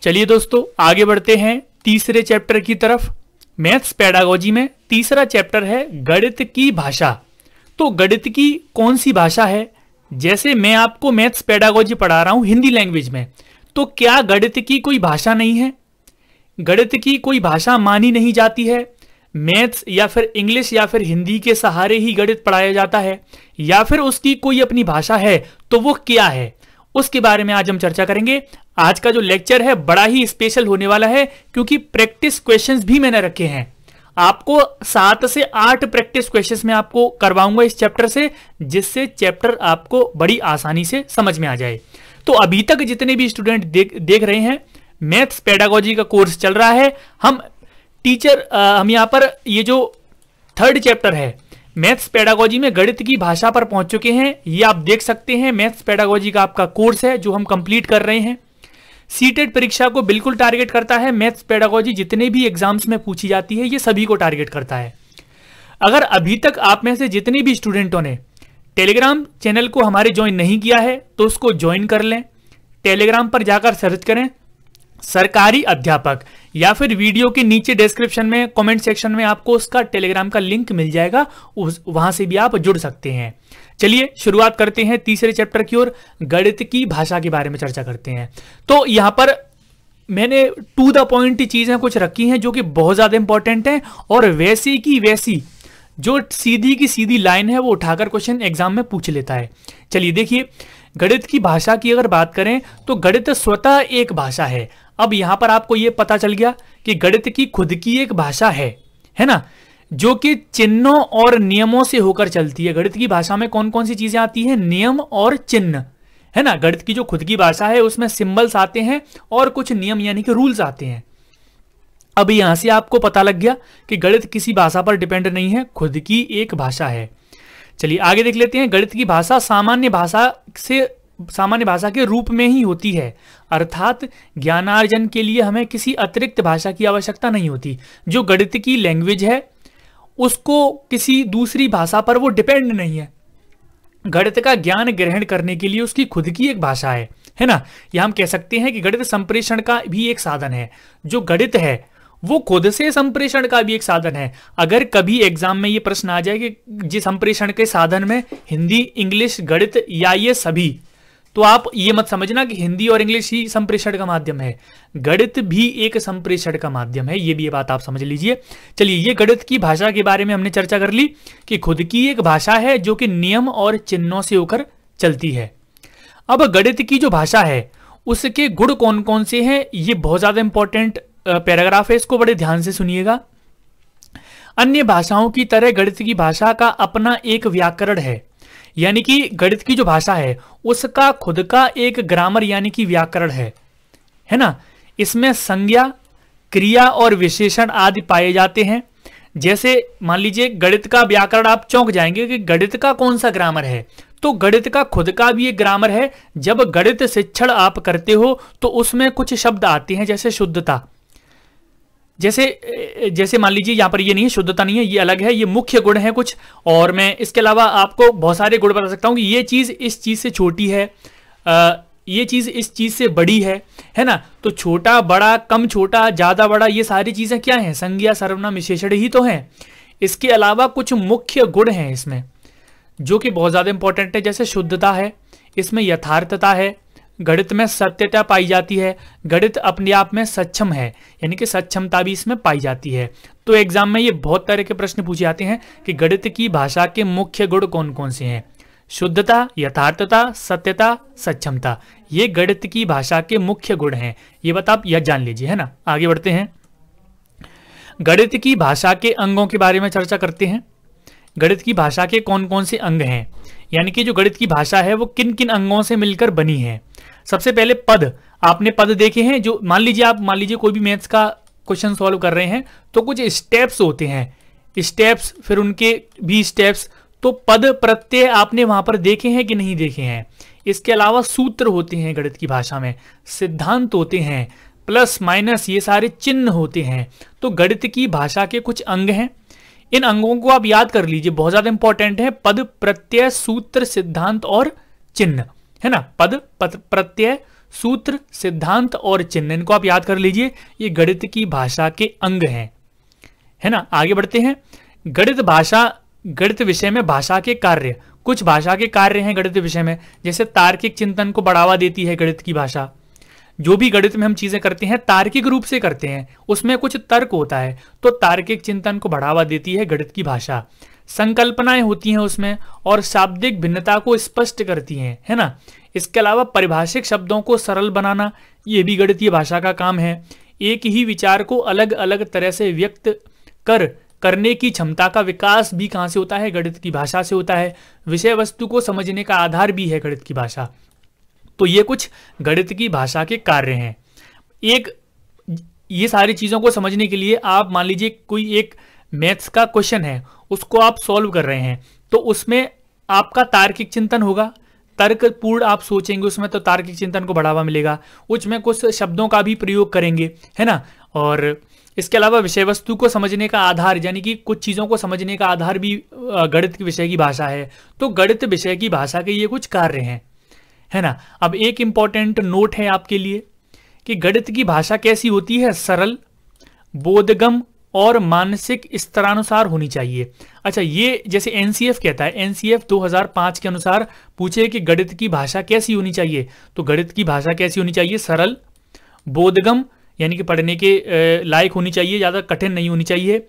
चलिए दोस्तों आगे बढ़ते हैं तीसरे चैप्टर की तरफ। मैथ्स पेडागोजी में तीसरा चैप्टर है गणित की भाषा। तो गणित की कौन सी भाषा है? जैसे मैं आपको मैथ्स पेडागोजी पढ़ा रहा हूं हिंदी लैंग्वेज में, तो क्या गणित की कोई भाषा नहीं है? गणित की कोई भाषा मानी नहीं जाती है? मैथ्स या फिर इंग्लिश या फिर हिंदी के सहारे ही गणित पढ़ाया जाता है, या फिर उसकी कोई अपनी भाषा है? तो वो क्या है, उसके बारे में आज हम चर्चा करेंगे। आज का जो लेक्चर है बड़ा ही स्पेशल होने वाला है, क्योंकि प्रैक्टिस क्वेश्चंस भी मैंने रखे हैं। आपको 7 से 8 प्रैक्टिस क्वेश्चंस मैं आपको करवाऊंगा इस चैप्टर से, जिससे चैप्टर आपको बड़ी आसानी से समझ में आ जाए। तो अभी तक जितने भी स्टूडेंट देख रहे हैं, मैथ्स पेडागोजी का कोर्स चल रहा है। हम यहाँ पर ये जो थर्ड चैप्टर है मैथ्स पेडागोजी में गणित की भाषा पर पहुंच चुके हैं। ये आप देख सकते हैं मैथ्स पेडागोजी का आपका कोर्स है जो हम कंप्लीट कर रहे हैं। सीटेट परीक्षा को बिल्कुल टारगेट करता है। मैथ्स पेडागोजी जितने भी एग्जाम्स में पूछी जाती है ये सभी को टारगेट करता है। अगर अभी तक आप में से जितने भी स्टूडेंटों ने टेलीग्राम चैनल को हमारे ज्वाइन नहीं किया है तो उसको ज्वाइन कर लें। टेलीग्राम पर जाकर सर्च करें सरकारी अध्यापक, या फिर वीडियो के नीचे डिस्क्रिप्शन में कमेंट सेक्शन में आपको उसका टेलीग्राम का लिंक मिल जाएगा, वहां से भी आप जुड़ सकते हैं। चलिए शुरुआत करते हैं तीसरे चैप्टर की ओर। गणित की भाषा के बारे में चर्चा करते हैं। तो यहां पर मैंने टू द पॉइंट चीजें कुछ रखी हैं जो कि बहुत ज्यादा इंपॉर्टेंट है, और वैसी की वैसी जो सीधी की सीधी लाइन है वो उठाकर क्वेश्चन एग्जाम में पूछ लेता है। चलिए देखिए, गणित की भाषा की अगर बात करें तो गणित स्वतः एक भाषा है। अब यहां पर आपको यह पता चल गया कि गणित की खुद की एक भाषा है ना, जो कि चिन्हों और नियमों से होकर चलती है। गणित की भाषा में कौन कौन सी चीजें आती हैं? नियम और चिन्ह, है ना। गणित की जो खुद की भाषा है उसमें सिंबल्स आते हैं और कुछ नियम यानी कि रूल्स आते हैं। अब यहां से आपको पता लग गया कि गणित किसी भाषा पर डिपेंड नहीं है, खुद की एक भाषा है। चलिए आगे देख लेते हैं। गणित की भाषा सामान्य भाषा के रूप में ही होती है, अर्थात ज्ञानार्जन के लिए हमें किसी अतिरिक्त भाषा की आवश्यकता नहीं होती। जो गणित की लैंग्वेज है उसको किसी दूसरी भाषा पर वो डिपेंड नहीं है। गणित का ज्ञान ग्रहण करने के लिए उसकी खुद की एक भाषा है ना। यह हम कह सकते हैं कि गणित संप्रेषण का भी एक साधन है। जो गणित है वो खुद से संप्रेषण का भी एक साधन है। अगर कभी एग्जाम में ये प्रश्न आ जाए कि जिस संप्रेषण के साधन में हिंदी, इंग्लिश, गणित या ये सभी, तो आप ये मत समझना कि हिंदी और इंग्लिश ही संप्रेषण का माध्यम है। गणित भी एक संप्रेषण का माध्यम है, ये भी ये बात आप समझ लीजिए। चलिए, ये गणित की भाषा के बारे में हमने चर्चा कर ली कि खुद की एक भाषा है जो कि नियम और चिन्हों से होकर चलती है। अब गणित की जो भाषा है उसके गुण कौन कौन से हैं, ये बहुत ज्यादा इंपॉर्टेंट पैराग्राफ है, इसको बड़े ध्यान से सुनिएगा। अन्य भाषाओं की तरह गणित की भाषा का अपना एक व्याकरण है, यानी कि गणित की जो भाषा है उसका खुद का एक ग्रामर यानी कि व्याकरण है ना। इसमें संज्ञा, क्रिया और विशेषण आदि पाए जाते हैं। जैसे मान लीजिए गणित का व्याकरण, आप चौंक जाएंगे कि गणित का कौन सा ग्रामर है। तो गणित का खुद का भी एक ग्रामर है। जब गणित शिक्षण आप करते हो तो उसमें कुछ शब्द आते हैं, जैसे शुद्धता। जैसे मान लीजिए यहाँ पर ये नहीं है, शुद्धता नहीं है, ये अलग है, ये मुख्य गुण है कुछ। और मैं इसके अलावा आपको बहुत सारे गुण बता सकता हूँ कि ये चीज इस चीज से छोटी है, ये चीज इस चीज से बड़ी है ना। तो छोटा, बड़ा, कम छोटा, ज्यादा बड़ा, ये सारी चीजें क्या हैं? संज्ञा, सर्वनाम, विशेषण ही तो हैं। इसके अलावा कुछ मुख्य गुण हैं इसमें जो कि बहुत ज्यादा इंपॉर्टेंट है। जैसे शुद्धता है, इसमें यथार्थता है, गणित में सत्यता पाई जाती है, गणित अपने आप में सक्षम है, यानी कि सक्षमता भी इसमें पाई जाती है। तो एग्जाम में ये बहुत तरह के प्रश्न पूछे जाते हैं कि गणित की भाषा के मुख्य गुण कौन कौन से हैं। शुद्धता, यथार्थता, सत्यता, सक्षमता, ये गणित की भाषा के मुख्य गुण हैं। ये बात आप यह जान लीजिए, है ना। आगे बढ़ते हैं। गणित की भाषा के अंगों के बारे में चर्चा करते हैं। गणित की भाषा के कौन कौन से अंग हैं, यानी कि जो गणित की भाषा है वो किन किन अंगों से मिलकर बनी है। सबसे पहले पद। आपने पद देखे हैं, जो मान लीजिए कोई भी मैथ्स का क्वेश्चन सॉल्व कर रहे हैं तो कुछ स्टेप्स होते हैं, स्टेप्स, फिर उनके भी स्टेप्स। तो पद प्रत्यय आपने वहां पर देखे हैं कि नहीं देखे हैं। इसके अलावा सूत्र होते हैं गणित की भाषा में, सिद्धांत होते हैं, प्लस माइनस, ये सारे चिन्ह होते हैं। तो गणित की भाषा के कुछ अंग हैं। इन अंगों को आप याद कर लीजिए, बहुत ज्यादा इंपॉर्टेंट है। पद, प्रत्यय, सूत्र, सिद्धांत और चिन्ह, है ना। पद, प्रत्यय, सूत्र, सिद्धांत और चिन्ह, इनको आप याद कर लीजिए, ये गणित की भाषा के अंग हैं, है ना। आगे बढ़ते हैं। गणित विषय में भाषा के कार्य, कुछ भाषा के कार्य हैं गणित विषय में, जैसे तार्किक चिंतन को बढ़ावा देती है गणित की भाषा। जो भी गणित में हम चीजें करते हैं तार्किक रूप से करते हैं, उसमें कुछ तर्क होता है, तो तार्किक चिंतन को बढ़ावा देती है गणित की भाषा। संकल्पनाएं होती हैं उसमें और शाब्दिक भिन्नता को स्पष्ट करती हैं, है ना। इसके अलावा परिभाषिक शब्दों को सरल बनाना, यह भी गणितीय भाषा का काम है। एक ही विचार को अलग अलग तरह से व्यक्त करने की क्षमता का विकास भी कहां से होता है? गणित की भाषा से होता है। विषय वस्तु को समझने का आधार भी है गणित की भाषा। तो ये कुछ गणित की भाषा के कार्य हैं। ये सारी चीजों को समझने के लिए आप मान लीजिए कोई एक मैथ्स का क्वेश्चन है, उसको आप सॉल्व कर रहे हैं, तो उसमें आपका तार्किक चिंतन होगा, तर्कपूर्ण आप सोचेंगे उसमें, तो तार्किक चिंतन को बढ़ावा मिलेगा। उसमें कुछ शब्दों का भी प्रयोग करेंगे, है ना। और इसके अलावा विषय वस्तु को समझने का आधार, यानी कि कुछ चीजों को समझने का आधार भी गणित के विषय की भाषा है। तो गणित विषय की भाषा के ये कुछ कार्य हैं, है ना। अब एक इंपॉर्टेंट नोट है आपके लिए कि गणित की भाषा कैसी होती है? सरल, बोधगम और मानसिक स्तरानुसार होनी चाहिए। अच्छा, ये जैसे एनसीएफ कहता है, एनसीएफ 2005 के अनुसार पूछे कि गणित की भाषा कैसी होनी चाहिए, तो गणित की भाषा कैसी होनी चाहिए? सरल, बोधगम यानी कि पढ़ने के लायक होनी चाहिए, ज़्यादा कठिन नहीं होनी चाहिए।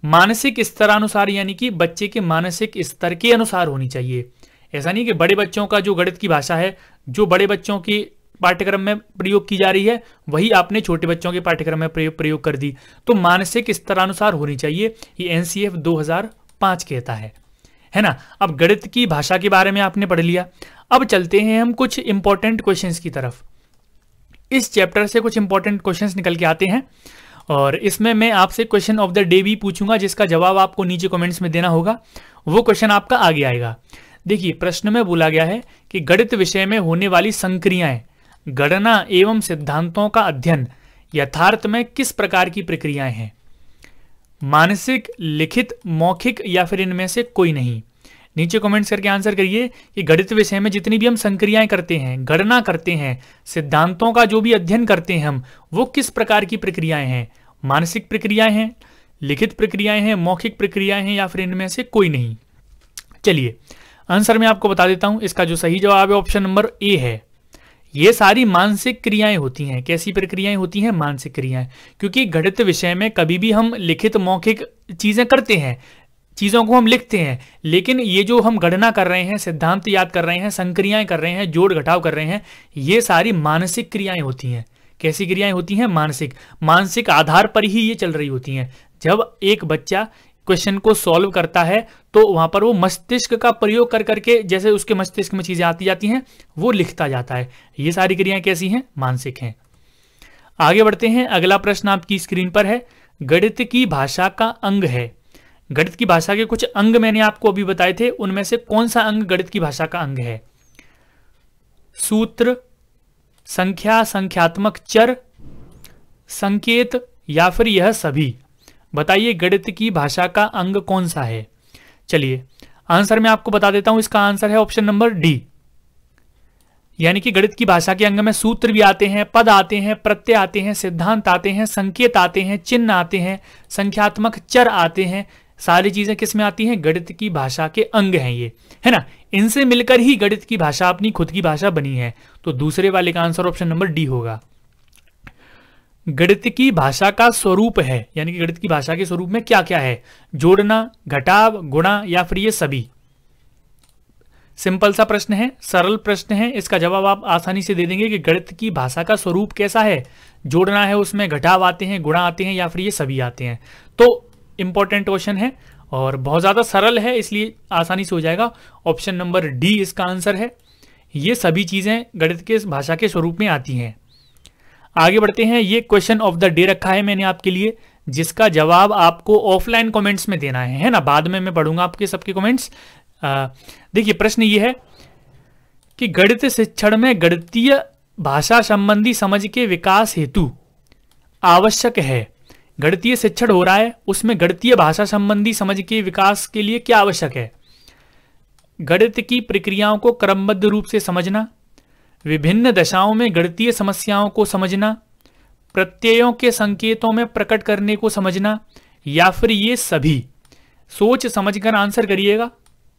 मानसिक स्तरानुसार यानी कि बच्चे के मानसिक स्तर के अनुसार होनी चाहिए। ऐसा नहीं कि बड़े बच्चों का जो गणित की भाषा है, जो बड़े बच्चों की पाठ्यक्रम में प्रयोग की जा रही है, वही आपने छोटे बच्चों के पाठ्यक्रम में प्रयोग कर दी। तो मानसिक स्तरानुसार होनी चाहिए, ये एनसीएफ 2005 कहता है ना। अब गणित की भाषा के बारे में आपने पढ़ लिया। अब चलते हैं हम कुछ इंपॉर्टेंट क्वेश्चंस की तरफ। इस चैप्टर से कुछ इंपॉर्टेंट क्वेश्चंस निकल के आते हैं और इसमें मैं आपसे क्वेश्चन ऑफ द डे भी पूछूंगा, जिसका जवाब आपको नीचे कमेंट्स में देना होगा। वो क्वेश्चन आपका आगे आएगा। देखिए, प्रश्न में बोला गया है कि गणित विषय में होने वाली संक्रियाएं, गणना एवं सिद्धांतों का अध्ययन यथार्थ में किस प्रकार की प्रक्रियाएं हैं? मानसिक, लिखित, मौखिक या फिर इनमें से कोई नहीं। नीचे कमेंट्स करके आंसर करिए कि गणित विषय में जितनी भी हम संक्रियाएं करते हैं, गणना करते हैं, सिद्धांतों का जो भी अध्ययन करते हैं हम, वो किस प्रकार की प्रक्रियाएं हैं? मानसिक प्रक्रियाएं हैं, लिखित प्रक्रियाएं हैं, मौखिक प्रक्रियाएं हैं या फिर इनमें से कोई नहीं। चलिए आंसर मैं आपको बता देता हूं। इसका जो सही जवाब है ऑप्शन नंबर ए है। ये सारी मानसिक क्रियाएं होती हैं। कैसी प्रक्रियाएं होती हैं? मानसिक क्रियाएं। क्योंकि गणित विषय में कभी भी हम लिखित मौखिक चीजें करते हैं, चीजों को हम लिखते हैं, लेकिन ये जो हम गणना कर रहे हैं, सिद्धांत याद कर रहे हैं, संक्रियाएं कर रहे हैं, जोड़ घटाव कर रहे हैं, ये सारी मानसिक क्रियाएं होती हैं। कैसी क्रियाएं होती हैं? मानसिक आधार पर ही ये चल रही होती हैं। जब एक बच्चा क्वेश्चन को सॉल्व करता है तो वहां पर वो मस्तिष्क का प्रयोग कर करके, जैसे उसके मस्तिष्क में चीजें आती जाती हैं, वो लिखता जाता है। ये सारी क्रियाएं कैसी हैं? मानसिक हैं। आगे बढ़ते हैं। अगला प्रश्न आपकी स्क्रीन पर है। गणित की भाषा का अंग है। गणित की भाषा के कुछ अंग मैंने आपको अभी बताए थे, उनमें से कौन सा अंग गणित की भाषा का अंग है? सूत्र, संख्या, संख्यात्मक चर, संकेत या फिर यह सभी? बताइए गणित की भाषा का अंग कौन सा है? चलिए आंसर मैं आपको बता देता हूं। इसका आंसर है ऑप्शन नंबर डी। यानी कि गणित की भाषा के अंग में सूत्र भी आते हैं, पद आते हैं, प्रत्यय आते हैं, सिद्धांत आते हैं, संकेत आते हैं, चिन्ह आते हैं, संख्यात्मक चर आते हैं। सारी चीजें किस में आती हैं? गणित की भाषा के अंग हैं ये, है ना। इनसे मिलकर ही गणित की भाषा अपनी खुद की भाषा बनी है। तो दूसरे वाले का आंसर ऑप्शन नंबर डी होगा। गणित की भाषा का स्वरूप है, यानी कि गणित की भाषा के स्वरूप में क्या क्या है? जोड़ना, घटाव, गुणा या फिर ये सभी? सिंपल सा प्रश्न है, सरल प्रश्न है। इसका जवाब आप आसानी से दे देंगे कि गणित की भाषा का स्वरूप कैसा है? जोड़ना है, उसमें घटाव आते हैं, गुणा आते हैं या फिर ये सभी आते हैं। तो इंपॉर्टेंट क्वेश्चन है और बहुत ज्यादा सरल है, इसलिए आसानी से हो जाएगा। ऑप्शन नंबर डी इसका आंसर है। ये सभी चीजें गणित के भाषा के स्वरूप में आती हैं। आगे बढ़ते हैं। ये क्वेश्चन ऑफ द डे रखा है मैंने आपके लिए, जिसका जवाब आपको ऑफलाइन कमेंट्स में देना है ना। बाद में मैं पढ़ूंगा आपके सबके कमेंट्स। देखिए प्रश्न ये है कि गणित शिक्षण में गणितीय भाषा संबंधी समझ के विकास हेतु आवश्यक है। गणितीय शिक्षण हो रहा है, उसमें गणितीय भाषा संबंधी समझ के विकास के लिए क्या आवश्यक है? गणित की प्रक्रियाओं को क्रमबद्ध रूप से समझना, विभिन्न दशाओं में गणितीय समस्याओं को समझना, प्रत्ययों के संकेतों में प्रकट करने को समझना, या फिर ये सभी? सोच समझकर आंसर करिएगा।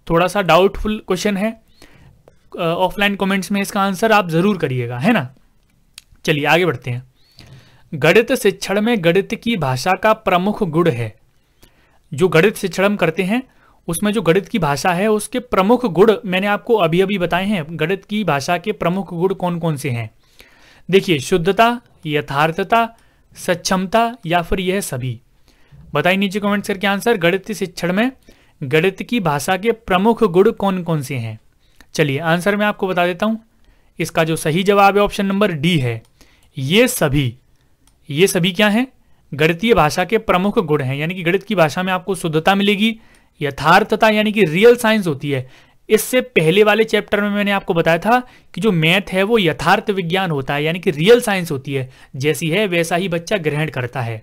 थोड़ा सा डाउटफुल क्वेश्चन है, ऑफलाइन कमेंट्स में इसका आंसर आप जरूर करिएगा, है ना। चलिए आगे बढ़ते हैं। गणित शिक्षण में गणित की भाषा का प्रमुख गुण है। जो गणित शिक्षण हम करते हैं उसमें जो गणित की भाषा है उसके प्रमुख गुण मैंने आपको अभी अभी बताए हैं। गणित की भाषा के प्रमुख गुण कौन कौन से हैं? देखिए, शुद्धता, यथार्थता, सक्षमता, या फिर यह सभी? बताइए नीचे कमेंट्स करके आंसर। गणित शिक्षण में गणित की भाषा के प्रमुख गुण कौन कौन से हैं? चलिए आंसर मैं आपको बता देता हूं। इसका जो सही जवाब है ऑप्शन नंबर डी है, ये सभी। ये सभी क्या हैं? गणितीय भाषा के प्रमुख गुण हैं। यानी कि गणित की भाषा में आपको शुद्धता मिलेगी, यथार्थता यानी कि रियल साइंस होती है। इससे पहले वाले चैप्टर में मैंने आपको बताया था कि जो मैथ है वो यथार्थ विज्ञान होता है, यानी कि रियल साइंस होती है। जैसी है वैसा ही बच्चा ग्रहण करता है,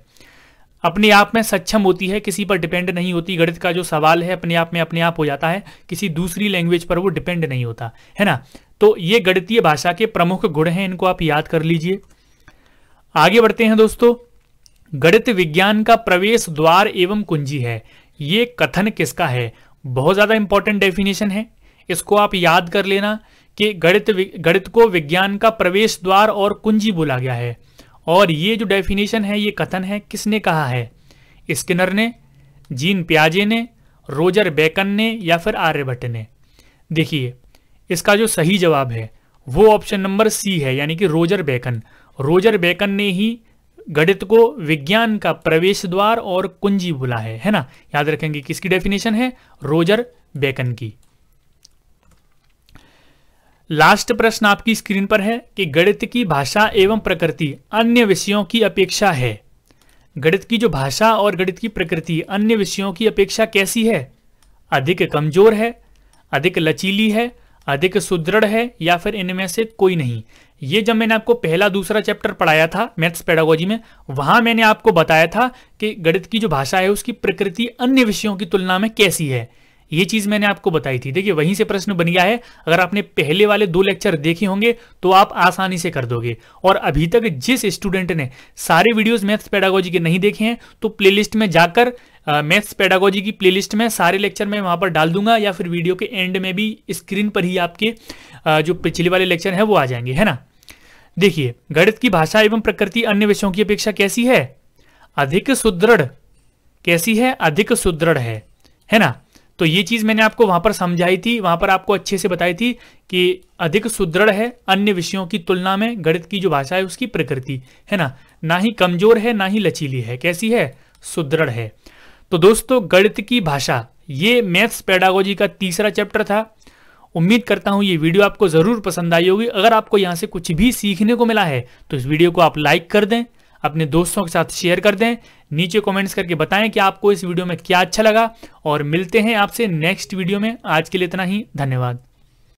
अपने आप में सक्षम होती है, किसी पर डिपेंड नहीं होती। गणित का जो सवाल है अपने आप हो जाता है, किसी दूसरी लैंग्वेज पर वो डिपेंड नहीं होता, है ना। तो ये गणितीय भाषा के प्रमुख गुण हैं, इनको आप याद कर लीजिए। आगे बढ़ते हैं दोस्तों। गणित विज्ञान का प्रवेश द्वार एवं कुंजी है, ये कथन किसका है? बहुत ज्यादा इंपॉर्टेंट डेफिनेशन है, इसको आप याद कर लेना कि गणित को विज्ञान का प्रवेश द्वार और कुंजी बोला गया है। और ये जो डेफिनेशन है, ये कथन है, किसने कहा है? स्किनर ने, जीन पियाजे ने, रोजर बेकन ने, या फिर आर्यभट्ट ने? देखिए, इसका जो सही जवाब है वो ऑप्शन नंबर सी है, यानी कि रोजर बेकन। रोजर बेकन ने ही गणित को विज्ञान का प्रवेश द्वार और कुंजी बोला है ना। याद रखेंगे किसकी डेफिनेशन है? रोजर बेकन की। लास्ट प्रश्न आपकी स्क्रीन पर है कि गणित की भाषा एवं प्रकृति अन्य विषयों की अपेक्षा है। गणित की जो भाषा और गणित की प्रकृति अन्य विषयों की अपेक्षा कैसी है? अधिक कमजोर है, अधिक लचीली है, अधिक सुदृढ़ है, या फिर इनमें से कोई नहीं? ये जब मैंने आपको पहला दूसरा चैप्टर पढ़ाया था मैथ्स पेडागोजी में, वहां मैंने आपको बताया था कि गणित की जो भाषा है उसकी प्रकृति अन्य विषयों की तुलना में कैसी है। ये चीज मैंने आपको बताई थी। देखिए, वहीं से प्रश्न बन गया है। अगर आपने पहले वाले 2 लेक्चर देखे होंगे तो आप आसानी से कर दोगे। और अभी तक जिस स्टूडेंट ने सारे वीडियोस मैथ्स पेडागोजी के नहीं देखे हैं तो प्लेलिस्ट में जाकर मैथ्स पेडागोजी की प्लेलिस्ट में सारे लेक्चर मैं वहां पर डाल दूंगा, या फिर वीडियो के एंड में भी स्क्रीन पर ही आपके जो पिछले वाले लेक्चर है वो आ जाएंगे, है ना। देखिए, गणित की भाषा एवं प्रकृति अन्य विषयों की अपेक्षा कैसी है? अधिक सुदृढ़। कैसी है? अधिक सुदृढ़ है ना। तो ये चीज मैंने आपको वहां पर समझाई थी, वहां पर आपको अच्छे से बताई थी कि अधिक सुदृढ़ है अन्य विषयों की तुलना में गणित की जो भाषा है उसकी प्रकृति, है ना ही कमजोर है ना ही लचीली है। कैसी है? सुदृढ़ है। तो दोस्तों, गणित की भाषा ये मैथ्स पेडागोजी का तीसरा चैप्टर था। उम्मीद करता हूं ये वीडियो आपको जरूर पसंद आई होगी। अगर आपको यहां से कुछ भी सीखने को मिला है तो इस वीडियो को आप लाइक कर दें, अपने दोस्तों के साथ शेयर कर दें, नीचे कमेंट्स करके बताएं कि आपको इस वीडियो में क्या अच्छा लगा, और मिलते हैं आपसे नेक्स्ट वीडियो में। आज के लिए इतना ही, धन्यवाद।